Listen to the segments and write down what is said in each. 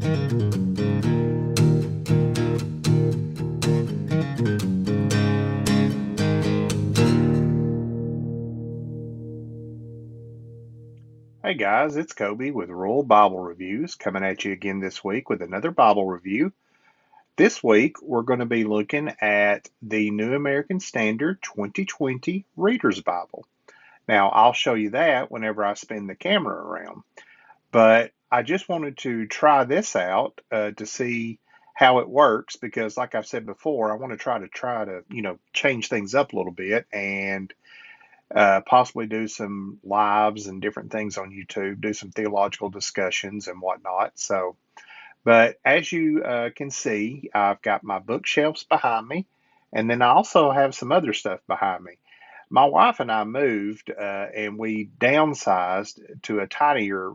Hey guys, it's Kobe with Rural Bible Reviews coming at you again this week with another Bible review. This week we're going to be looking at the New American Standard 2020 Reader's Bible. Now I'll show you that whenever I spin the camera around, but I just wanted to try this out to see how it works because like I've said before, I want to try to change things up a little bit and possibly do some lives and different things on YouTube, do some theological discussions and whatnot. So, but as you can see, I've got my bookshelves behind me, and then I also have some other stuff behind me. My wife and I moved and we downsized to a tinier,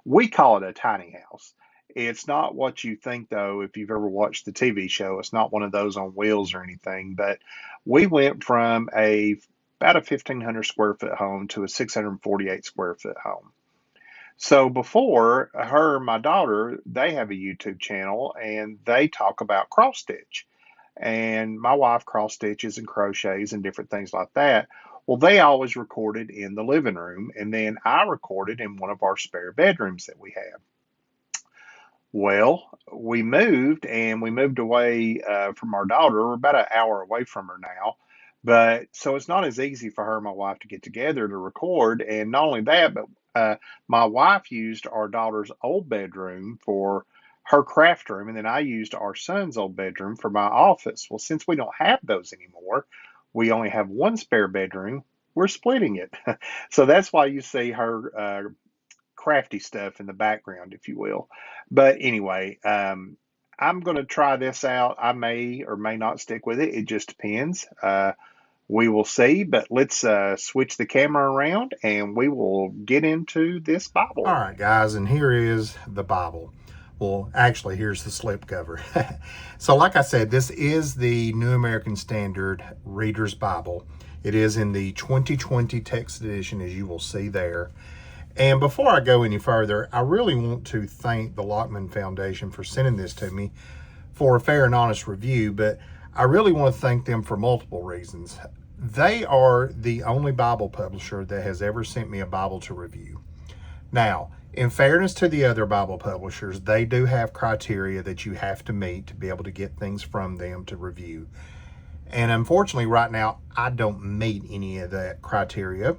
we call it a tiny house. It's not what you think, though, if you've ever watched the TV show. It's not one of those on wheels or anything, but we went from about a 1,500 square foot home to a 648 square foot home. So before her and my daughter, they have a YouTube channel and they talk about cross stitch. And my wife cross stitches and crochets and different things like that. Well, they always recorded in the living room, and then I recorded in one of our spare bedrooms that we have. Well, we moved and we moved away from our daughter. We're about an hour away from her now. But so it's not as easy for her and my wife to get together to record. And not only that, but my wife used our daughter's old bedroom for her craft room. And then I used our son's old bedroom for my office. Well, since we don't have those anymore, we only have one spare bedroom. We're splitting it. So that's why you see her crafty stuff in the background, if you will. But anyway, I'm going to try this out. I may or may not stick with it. It just depends. We will see, but let's switch the camera around and we will get into this Bible. All right, guys, and here is the Bible. Well, actually, here's the slipcover. So like I said, this is the New American Standard Reader's Bible. It is in the 2020 text edition, as you will see there. And before I go any further, I really want to thank the Lockman Foundation for sending this to me for a fair and honest review, but I really want to thank them for multiple reasons. They are the only Bible publisher that has ever sent me a Bible to review. Now, in fairness to the other Bible publishers, they do have criteria that you have to meet to be able to get things from them to review. And unfortunately, right now, I don't meet any of that criteria.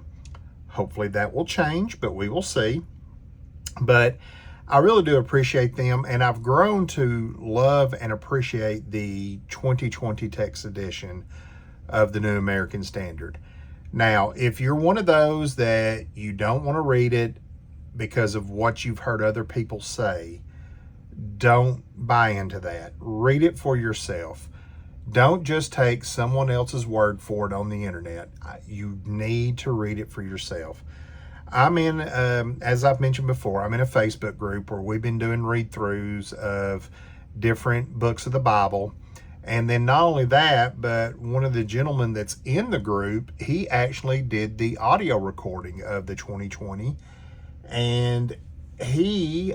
Hopefully that will change, but we will see. But I really do appreciate them, and I've grown to love and appreciate the 2020 text edition of the New American Standard. Now, if you're one of those that you don't want to read it because of what you've heard other people say, don't buy into that. Read it for yourself. Don't just take someone else's word for it on the internet. You need to read it for yourself. I'm in, as I've mentioned before, I'm in a Facebook group where we've been doing read-throughs of different books of the Bible. And then not only that, but one of the gentlemen that's in the group, he actually did the audio recording of the 2020. And he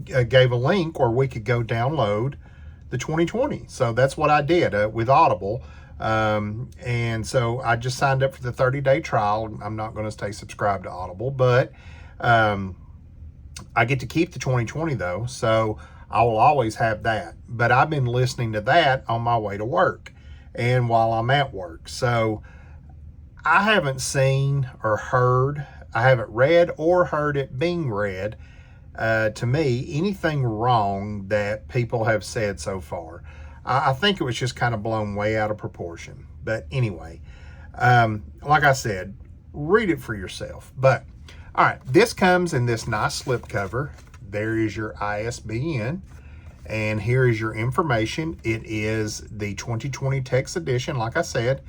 gave a link where we could go download the 2020. So that's what I did with Audible. And so I just signed up for the 30-day trial. I'm not going to stay subscribed to Audible, but I get to keep the 2020 though. So I will always have that. But I've been listening to that on my way to work and while I'm at work. So I haven't seen or heard, I haven't read or heard it being read, to me, anything wrong that people have said so far. I think it was just kind of blown way out of proportion. But anyway, like I said, read it for yourself. But, all right, this comes in this nice slipcover. There is your ISBN, and here is your information. It is the 2020 text edition, like I said.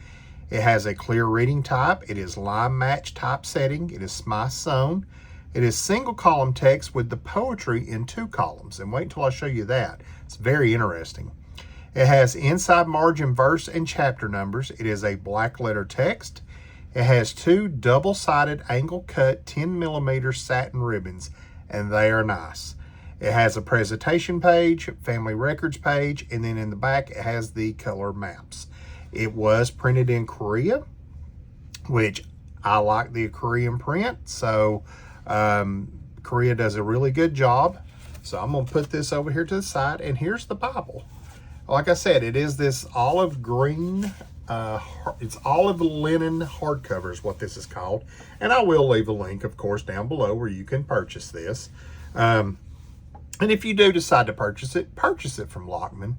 It has a clear reading type. It is line match typesetting. It is SMI sewn. It is single column text with the poetry in 2 columns. And wait until I show you that. It's very interesting. It has inside margin verse and chapter numbers. It is a black letter text. It has 2 double-sided angle cut 10mm satin ribbons. and they are nice. It has a presentation page, family records page, and then in the back it has the color maps. It was printed in Korea, which I like the Korean print, so Korea does a really good job. So I'm going to put this over here to the side, and here's the Bible. Like I said, it is this olive green, it's olive linen hardcover is what this is called. And I will leave a link, of course, down below where you can purchase this. And if you do decide to purchase it from Lockman.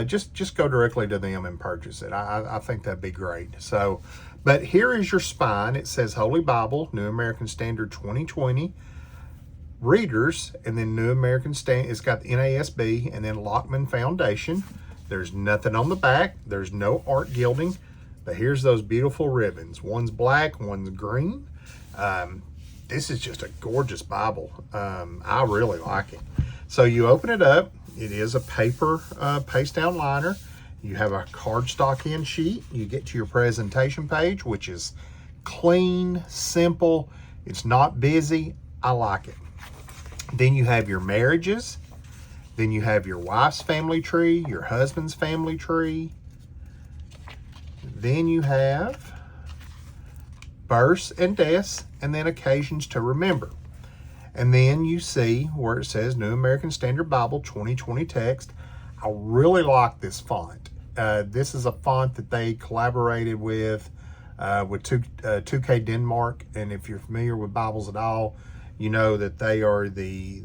Just go directly to them and purchase it. I think that'd be great. So, but here is your spine. It says Holy Bible, New American Standard 2020. Readers, and then New American Standard. It's got the NASB and then Lockman Foundation. There's nothing on the back. There's no art gilding. But here's those beautiful ribbons. One's black, one's green. This is just a gorgeous Bible. I really like it. So you open it up. It is a paper paste down liner. You have a cardstock in sheet. You get to your presentation page, which is clean, simple. It's not busy. I like it. Then you have your marriages. Then you have your wife's family tree, your husband's family tree. Then you have births and deaths, and then occasions to remember. And then you see where it says New American Standard Bible 2020 text. I really like this font. This is a font that they collaborated with 2K Denmark. And if you're familiar with Bibles at all, you know that they are the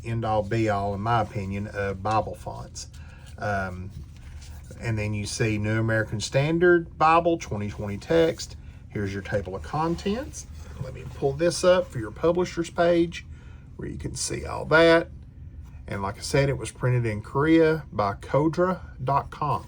end-all be-all, in my opinion, of Bible fonts. And then you see New American Standard Bible 2020 text. Here's your table of contents. Let me pull this up for your publisher's page where you can see all that. And like I said, it was printed in Korea by Kodra.com.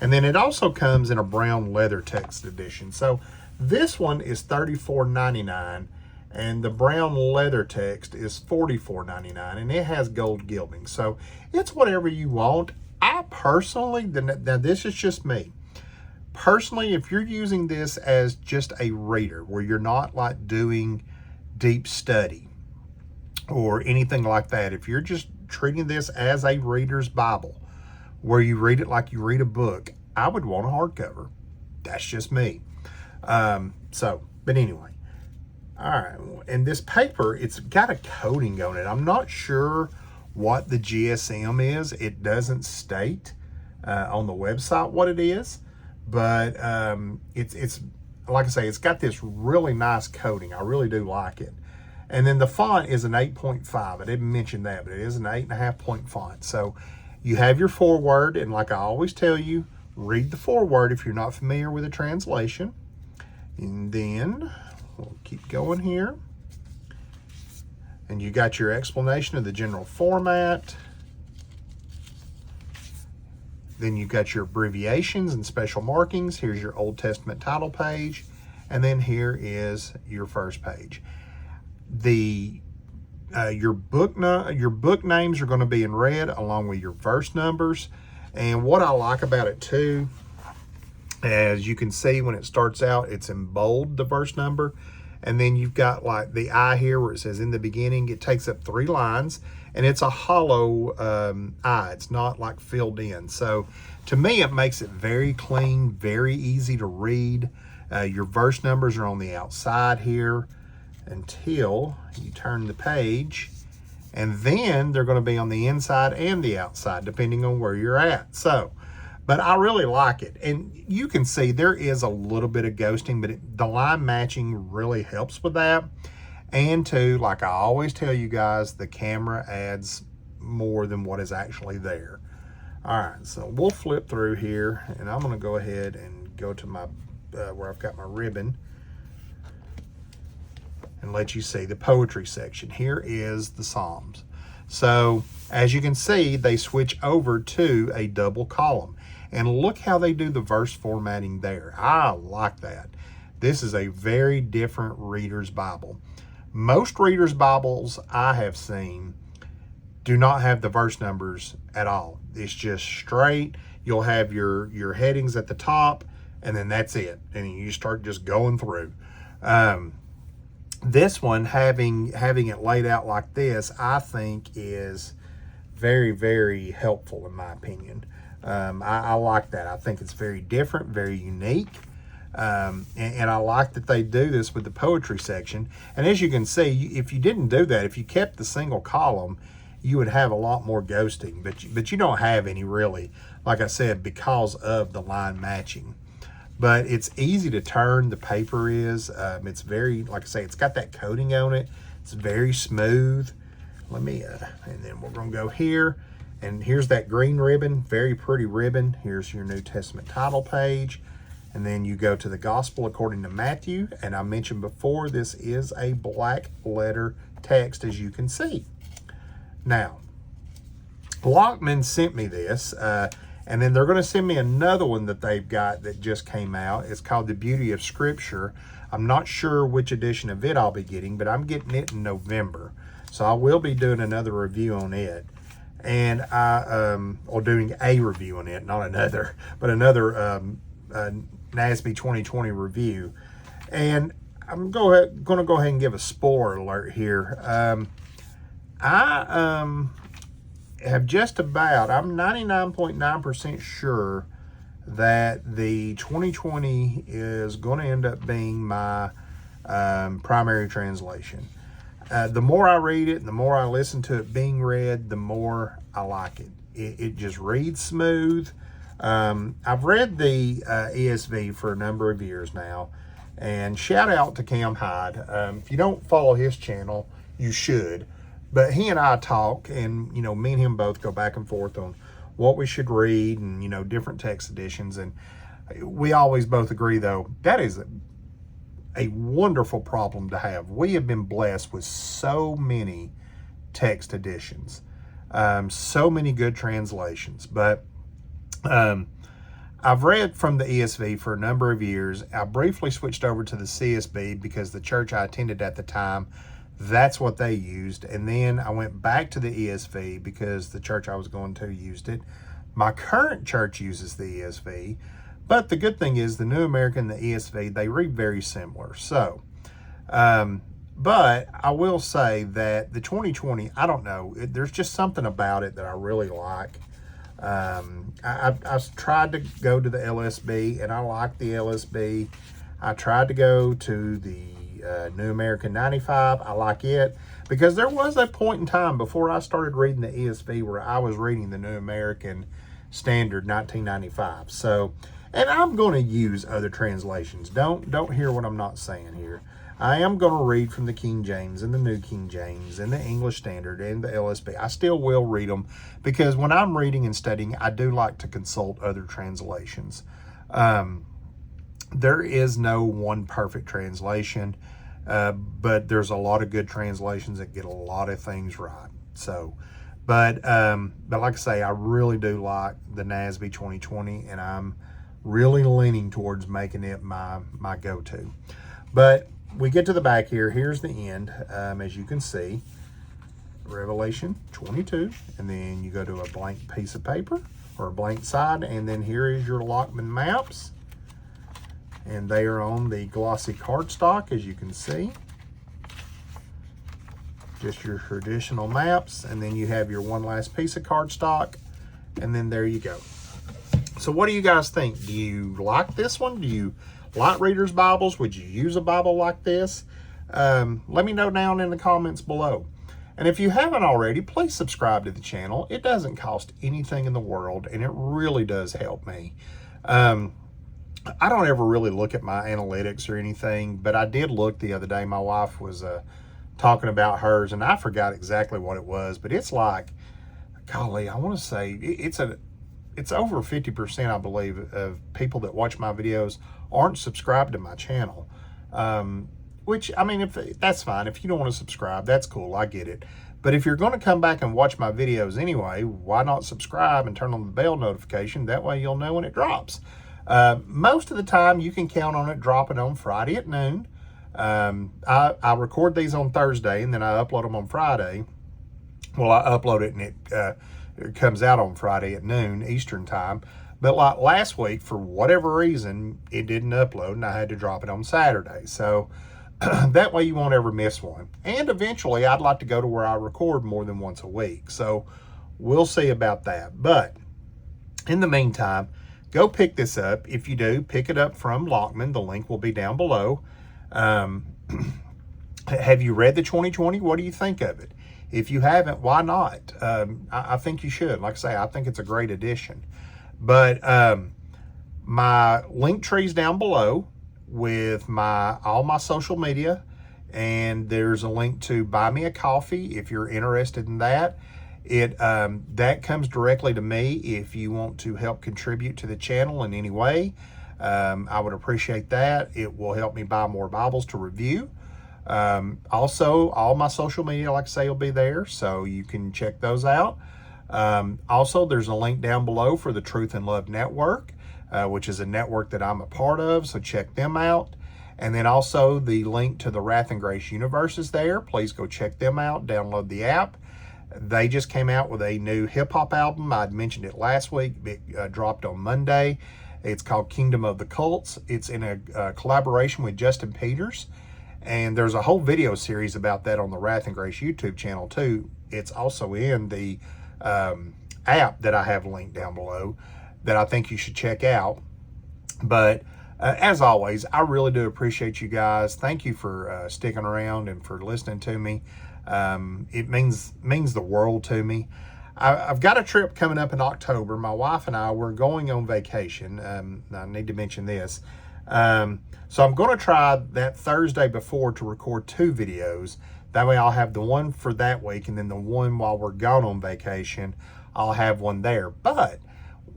And then it also comes in a brown leather text edition. So this one is $34.99. And the brown leather text is $44.99, and it has gold gilding. So it's whatever you want. I personally, now this is just me. Personally, if you're using this as just a reader, where you're not like doing deep study or anything like that, if you're just treating this as a reader's Bible, where you read it like you read a book, I would want a hardcover. That's just me. But anyway. All right, and this paper, it's got a coating on it. I'm not sure what the GSM is. It doesn't state on the website what it is, but it's like I say, it's got this really nice coating. I really do like it. And then the font is an 8.5. I didn't mention that, but it is an 8.5 point font. So you have your foreword, and like I always tell you, read the foreword if you're not familiar with the translation. And then we'll keep going here. And you got your explanation of the general format. Then you've got your abbreviations and special markings. Here's your Old Testament title page. And then here is your first page. Your book names are going to be in red along with your verse numbers. And what I like about it too, as you can see when it starts out, it's in bold, the verse number. And then you've got like the I here where it says in the beginning. It takes up 3 lines, and it's a hollow I. It's not like filled in. So to me, it makes it very clean, very easy to read. Your verse numbers are on the outside here until you turn the page. And then they're going to be on the inside and the outside, depending on where you're at. So, but I really like it. And you can see there is a little bit of ghosting, but the line matching really helps with that. And too, like I always tell you guys, the camera adds more than what is actually there. All right, so we'll flip through here, and I'm going to go ahead and go to my where I've got my ribbon and let you see the poetry section. Here is the Psalms. So as you can see, they switch over to a double column. And look how they do the verse formatting there. I like that. This is a very different reader's Bible. Most reader's Bibles I have seen do not have the verse numbers at all. It's just straight. You'll have your headings at the top, and then that's it. And you start just going through. This one, having it laid out like this, I think is very, very helpful in my opinion. I like that. I think it's very different, very unique. And I like that they do this with the poetry section. And as you can see, if you didn't do that, if you kept the single column, you would have a lot more ghosting. But you don't have any really, like I said, because of the line matching. But it's easy to turn. The paper is. It's very, like I say, it's got that coating on it. It's very smooth. Let me, and then we're going to go here. And here's that green ribbon, very pretty ribbon. Here's your New Testament title page. And then you go to the Gospel according to Matthew. And I mentioned before, this is a black letter text, as you can see. Now, Lockman sent me this, and then they're going to send me another one that they've got that just came out. It's called The Beauty of Scripture. I'm not sure which edition of it I'll be getting, but I'm getting it in November. So I will be doing another review on it. And or doing a review on it, not another, but another NASB 2020 review. And I'm going to go ahead and give a spoiler alert here. I have just about, I'm 99.9% sure that the 2020 is going to end up being my primary translation. The more I read it and the more I listen to it being read, the more I like it. It just reads smooth. I've read the ESV for a number of years now, and shout out to Cam Hyde. If you don't follow his channel, you should. But he and I talk, and me and him both go back and forth on what we should read, and different text editions. And we always both agree, though, that is a wonderful problem to have. We have been blessed with so many text editions, so many good translations. But I've read from the ESV for a number of years. I briefly switched over to the CSB because the church I attended at the time, that's what they used. And then I went back to the ESV because the church I was going to used it. My current church uses the ESV, but the good thing is the New American and the ESV, they read very similar. So, but I will say that the 2020, I don't know, there's just something about it that I really like. I've tried to go to the LSB, and I like the LSB. I tried to go to the New American 95. I like it because there was a point in time before I started reading the ESV where I was reading the New American Standard 1995. So, and I'm going to use other translations. Don't hear what I'm not saying here. I am going to read from the King James and the New King James and the English Standard and the LSB. I still will read them because when I'm reading and studying, I do like to consult other translations. There is no one perfect translation, but there's a lot of good translations that get a lot of things right. So, but like I say, I really do like the NASB 2020, and I'm really leaning towards making it my go-to. But we get to the back here. Here's the end, as you can see, Revelation 22, and then you go to a blank piece of paper or a blank side, and then here is your Lockman maps. And they are on the glossy cardstock, as you can see. Just your traditional maps. And then you have your one last piece of cardstock. And then there you go. So what do you guys think? Do you like this one? Do you like Reader's Bibles? Would you use a Bible like this? Let me know down in the comments below. And if you haven't already, please subscribe to the channel. It doesn't cost anything in the world, and it really does help me. I don't ever really look at my analytics or anything, but I did look the other day. My wife was talking about hers, and I forgot exactly what it was, but it's like, golly, I want to say it's over 50%, I believe, of people that watch my videos aren't subscribed to my channel. Which, I mean, if that's fine. If you don't want to subscribe, that's cool. I get it. But if you're going to come back and watch my videos anyway, why not subscribe and turn on the bell notification? That way you'll know when it drops. Most of the time, you can count on it dropping on Friday at noon. I record these on Thursday, and then I upload them on Friday. Well, I upload it, and it comes out on Friday at noon Eastern time. But like last week, for whatever reason, it didn't upload, and I had to drop it on Saturday. So, That way you won't ever miss one. And eventually I'd like to go to where I record more than once a week. So we'll see about that. But in the meantime, go pick this up. If you do, pick it up from Lockman. The link will be down below. Um, have you read the 2020? What do you think of it? If you haven't, why not? I think you should. Like I say, I think it's a great addition. But my link tree's down below with all my social media, and there's a link to buy me a coffee if you're interested in that. That comes directly to me if you want to help contribute to the channel in any way. I would appreciate that. It will help me buy more Bibles to review. Also, all my social media, like I say, will be there, so you can check those out. Also, there's a link down below for the Truth and Love Network, which is a network that I'm a part of, so check them out. And then also the link to the Wrath and Grace Universe is there. Please go check them out, download the app. They just came out with a new hip-hop album. I'd mentioned it last week. It dropped on Monday. It's called Kingdom of the Cults. It's in a collaboration with Justin Peters. And there's a whole video series about that on the Wrath and Grace YouTube channel too. It's also in the app that I have linked down below that I think you should check out. But as always, I really do appreciate you guys. Thank you for sticking around and for listening to me. It means the world to me. I've got a trip coming up in October. My wife and I, we're going on vacation. I need to mention this. So I'm going to try that Thursday before to record 2 videos. That way I'll have the one for that week, and then the one while we're gone on vacation, I'll have one there. But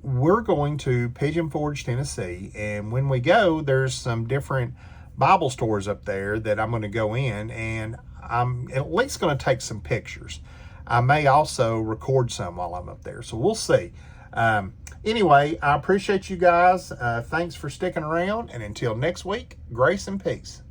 we're going to Pigeon Forge, Tennessee, and when we go, there's some different Bible stores up there that I'm going to go in, and I'm at least going to take some pictures. I may also record some while I'm up there, so we'll see. Anyway, I appreciate you guys. Thanks for sticking around, and until next week, grace and peace.